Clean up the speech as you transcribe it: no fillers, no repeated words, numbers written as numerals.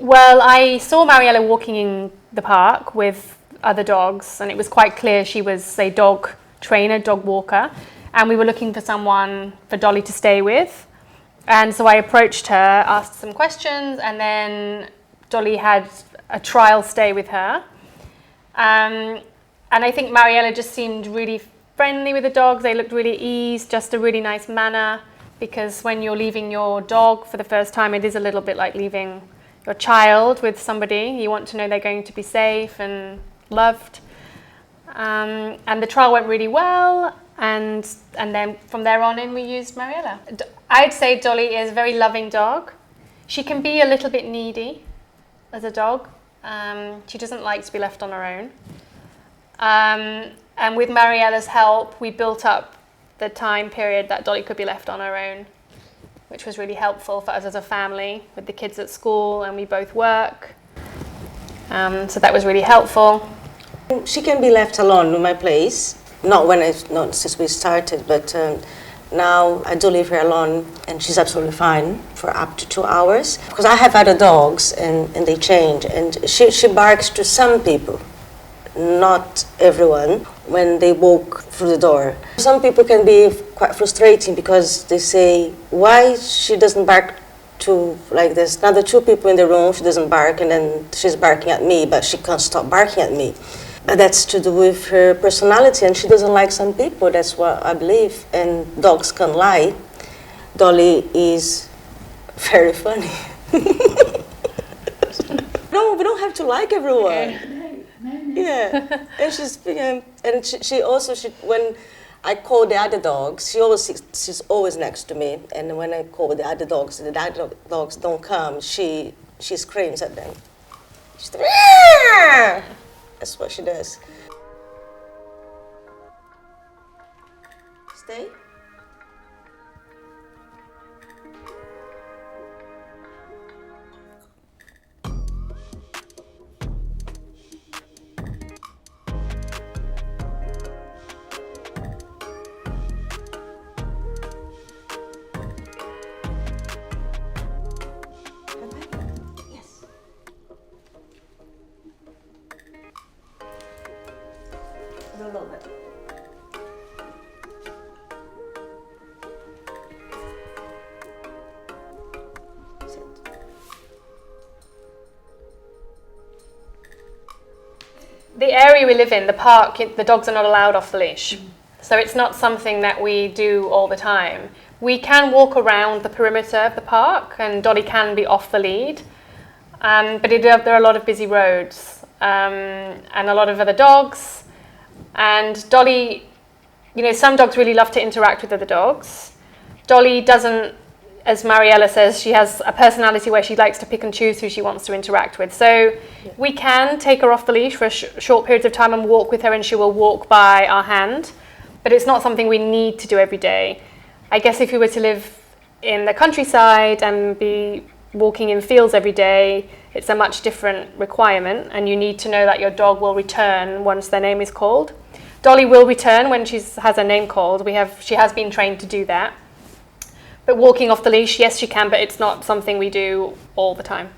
Well, I saw Mariella walking in the park with other dogs, and it was quite clear she was a dog trainer, dog walker, and we were looking for someone for Dolly to stay with. And so I approached her, asked some questions, and then Dolly had a trial stay with her. And I think Mariella just seemed really friendly with the dogs. They looked really eased, just a really nice manner, because when you're leaving your dog for the first time, it is a little bit like leaving your child with somebody. You want to know they're going to be safe and loved. And the trial went really well, and then from there on in we used Mariella. I'd say Dolly is a very loving dog. She can be a little bit needy as a dog. She doesn't like to be left on her own. And with Mariella's help, we built up the time period that Dolly could be left on her own, which was really helpful for us as a family with the kids at school, and we both work. So that was really helpful. She can be left alone in my place. Not since we started, but now I do leave her alone, and she's absolutely fine for up to 2 hours. Because I have other dogs, and they change, and she barks to some people, not everyone, when they walk through the door. Some people can be quite frustrating because they say, why she doesn't bark to, like there's another 2 people in the room, she doesn't bark, and then she's barking at me, but she can't stop barking at me. And that's to do with her personality, and she doesn't like some people, that's what I believe, and dogs can lie. Dolly is very funny. No, we don't have to like everyone. Yeah, and she also when I call the other dogs, she's always next to me, and when I call the other dogs, the other dogs don't come, she screams at them. She's like, that's what she does. Stay. Yes. A little bit. Sit. The area we live in, the park, the dogs are not allowed off the leash. So it's not something that we do all the time. We can walk around the perimeter of the park, and Dolly can be off the lead. But there are a lot of busy roads and a lot of other dogs. And Dolly, some dogs really love to interact with other dogs. Dolly doesn't, as Mariella says, she has a personality where she likes to pick and choose who she wants to interact with. So we can take her off the leash for short periods of time and walk with her, and she will walk by our hand. But it's not something we need to do every day. I guess if you were to live in the countryside and be walking in fields every day, it's a much different requirement, and you need to know that your dog will return once their name is called. Dolly will return when she has her name called. She has been trained to do that. But walking off the leash, yes, she can, but it's not something we do all the time.